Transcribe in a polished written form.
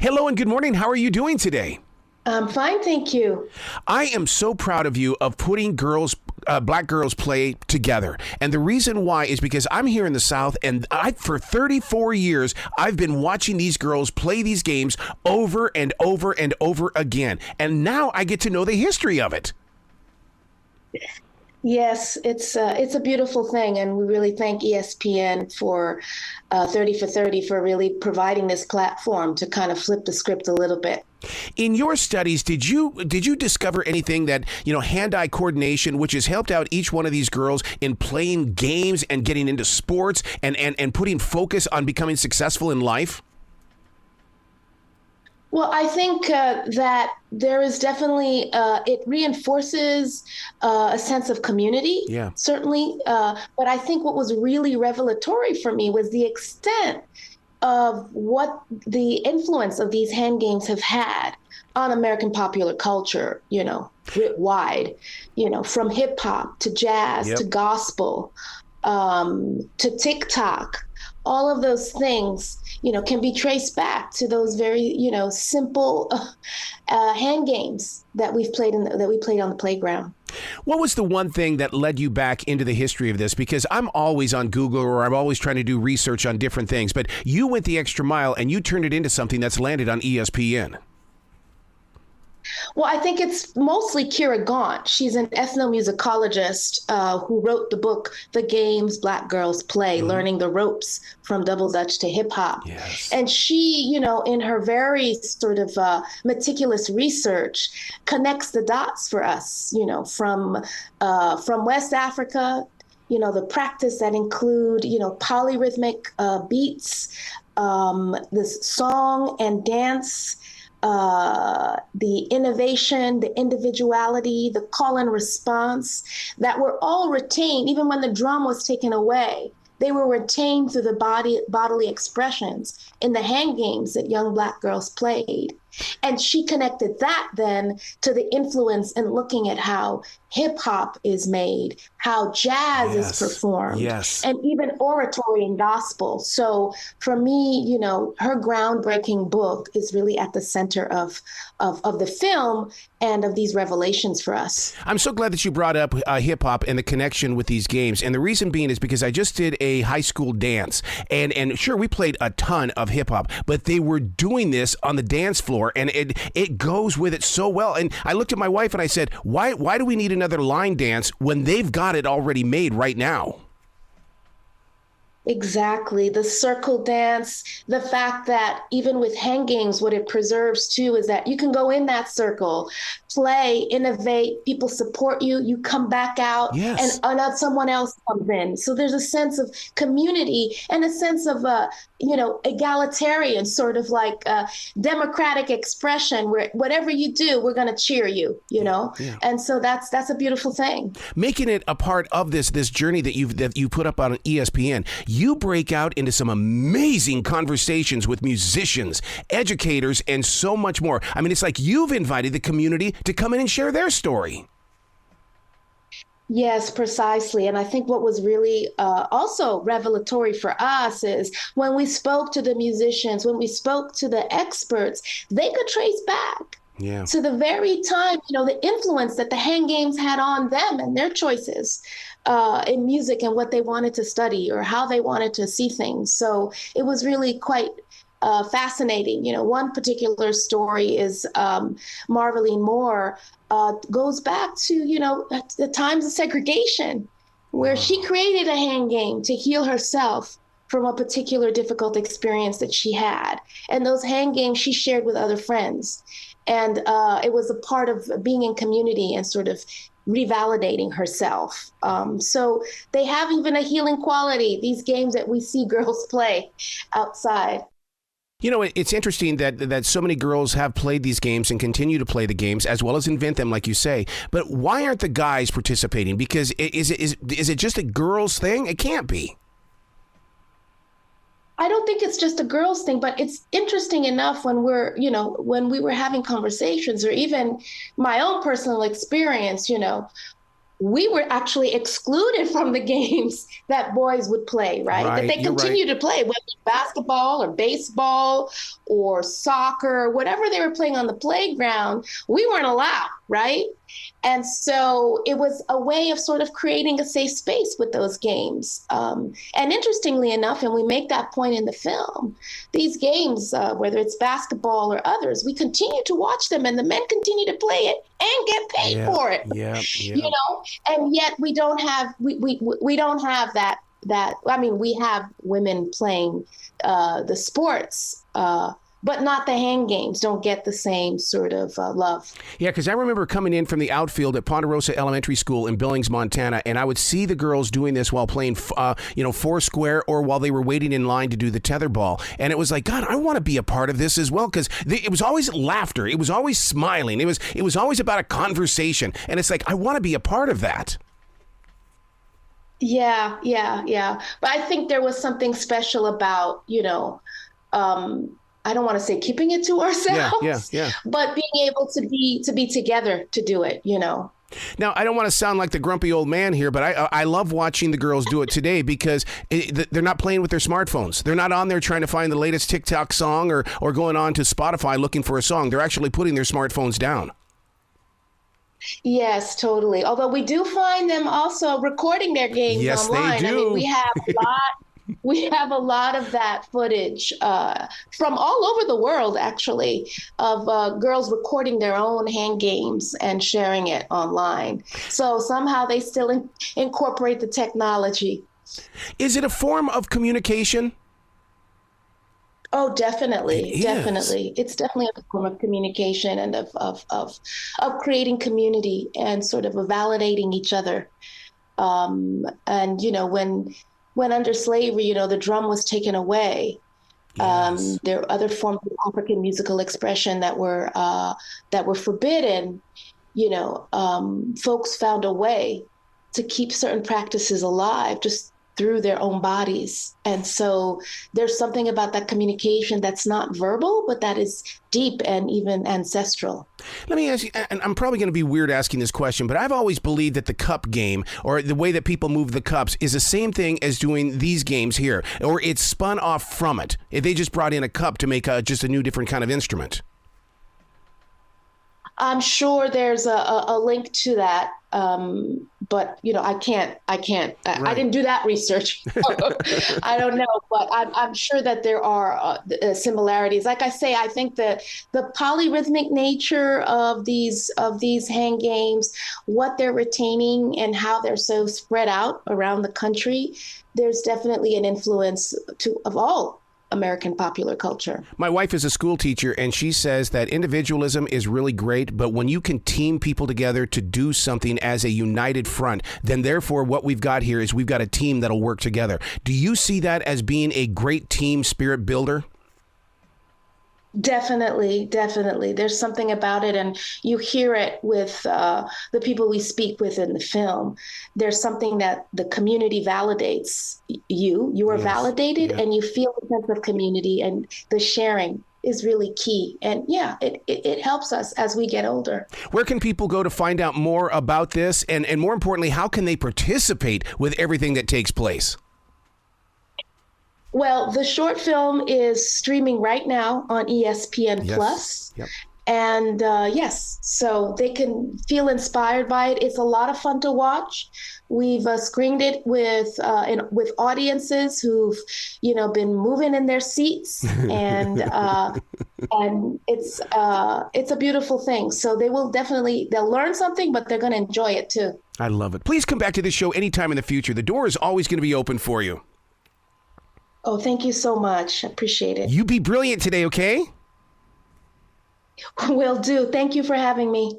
Hello and good morning. How are you doing today? I'm fine, thank you. I am so proud of you of putting Black girls play together. And the reason why is because I'm here in the South, and for 34 years, I've been watching these girls play these games over and over and over again. And now I get to know the history of it. Yes, it's a beautiful thing, and we really thank ESPN for 30 for 30 for really providing this platform to kind of flip the script a little bit. In your studies, did you discover anything that, hand-eye coordination, which has helped out each one of these girls in playing games and getting into sports and putting focus on becoming successful in life? Well, I think that there is definitely, it reinforces a sense of community, certainly. But I think what was really revelatory for me was the extent of what the influence of these hand games have had on American popular culture, writ wide, from hip hop to jazz to gospel to TikTok. All of those things, can be traced back to those very, simple hand games that we played on the playground. What was the one thing that led you back into the history of this? Because I'm always on Google or I'm always trying to do research on different things, but you went the extra mile and you turned it into something that's landed on ESPN. Well, I think it's mostly Kira Gaunt. She's an ethnomusicologist who wrote the book, The Games Black Girls Play, Learning the Ropes from Double Dutch to Hip Hop. Yes. And she, in her very sort of meticulous research, connects the dots for us, from West Africa, the practice that include, polyrhythmic beats, this song and dance, the innovation, the individuality, the call and response that were all retained, even when the drum was taken away. They were retained through the bodily expressions in the hand games that young Black girls played. And she connected that then to the influence in looking at how hip hop is made, how jazz is performed, and even oratory and gospel. So for me, her groundbreaking book is really at the center of the film and of these revelations for us. I'm so glad that you brought up hip hop and the connection with these games. And the reason being is because I just did a high school dance, and sure, we played a ton of hip hop, but they were doing this on the dance floor, and it goes with it so well. And I looked at my wife and I said, why do we need another line dance when they've got it already made right now? Exactly. The circle dance, the fact that even with hand games, what it preserves too is that you can go in that circle, play, innovate, people support you, you come back out, and someone else comes in. So there's a sense of community and a sense of, egalitarian, sort of like democratic expression where whatever you do, we're going to cheer you, And so that's a beautiful thing. Making it a part of this journey that you put up on ESPN, you break out into some amazing conversations with musicians, educators, and so much more. I mean, it's like you've invited the community to come in and share their story. Yes, precisely. And I think what was really also revelatory for us is when we spoke to the musicians, when we spoke to the experts, they could trace back to the very time, the influence that the hand games had on them and their choices in music and what they wanted to study or how they wanted to see things. So it was really quite fascinating. One particular story is Marveline Moore goes back to, the times of segregation, where she created a hand game to heal herself from a particular difficult experience that she had. And those hand games she shared with other friends. And it was a part of being in community and sort of revalidating herself. So they have even a healing quality, these games that we see girls play outside. It's interesting that so many girls have played these games and continue to play the games as well as invent them, like you say. But why aren't the guys participating? Because is it just a girls thing? It can't be. I don't think it's just a girls thing, but it's interesting enough when we were having conversations or even my own personal experience, we were actually excluded from the games that boys would play, right? That they continue to play, whether it's basketball or baseball or soccer, whatever they were playing on the playground, we weren't allowed, right? And so it was a way of sort of creating a safe space with those games. And interestingly enough, and we make that point in the film, these games, whether it's basketball or others, we continue to watch them and the men continue to play it and get paid for it. You know, and yet we don't have we don't have that I mean, we have women playing the sports, but not the hand games, don't get the same sort of love. Yeah, because I remember coming in from the outfield at Ponderosa Elementary School in Billings, Montana, and I would see the girls doing this while playing, foursquare or while they were waiting in line to do the tetherball. And it was like, God, I want to be a part of this as well, because it was always laughter. It was always smiling. It was always about a conversation. And it's like, I want to be a part of that. Yeah. But I think there was something special about, I don't want to say keeping it to ourselves, but being able to be together to do it, Now, I don't want to sound like the grumpy old man here, but I love watching the girls do it today because they're not playing with their smartphones. They're not on there trying to find the latest TikTok song or going on to Spotify looking for a song. They're actually putting their smartphones down. Yes, totally. Although we do find them also recording their games online. Yes, they do. I mean, we have a lot of that footage from all over the world, actually, of girls recording their own hand games and sharing it online. So somehow they still incorporate the technology. Is it a form of communication? Oh, definitely. Definitely. It's definitely a form of communication and of creating community and sort of validating each other. And, when under slavery, the drum was taken away. Yes. There were other forms of African musical expression that were forbidden. Folks found a way to keep certain practices alive, just through their own bodies. And so there's something about that communication that's not verbal, but that is deep and even ancestral. Let me ask you, and I'm probably going to be weird asking this question, but I've always believed that the cup game or the way that people move the cups is the same thing as doing these games here, or it's spun off from it. They just brought in a cup to make just a new different kind of instrument. I'm sure there's a link to that. But, I can't, right. I didn't do that research. I don't know, but I'm sure that there are similarities. Like I say, I think that the polyrhythmic nature of these hand games, what they're retaining and how they're so spread out around the country, there's definitely an influence of all American popular culture. My wife is a school teacher, and she says that individualism is really great, but when you can team people together to do something as a united front, then therefore what we've got here is we've got a team that'll work together. Do you see that as being a great team spirit builder? Definitely. There's something about it, and you hear it with the people we speak with in the film. There's something that the community validates you. You are validated, and you feel a sense of community, and the sharing is really key. And it helps us as we get older. Where can people go to find out more about this? And more importantly, how can they participate with everything that takes place? Well, the short film is streaming right now on ESPN Plus. Yep. And so they can feel inspired by it. It's a lot of fun to watch. We've screened it with audiences who've, been moving in their seats, and it's a beautiful thing. So they'll learn something, but they're going to enjoy it too. I love it. Please come back to this show anytime in the future. The door is always going to be open for you. Oh, thank you so much. I appreciate it. You be brilliant today, okay? Will do. Thank you for having me.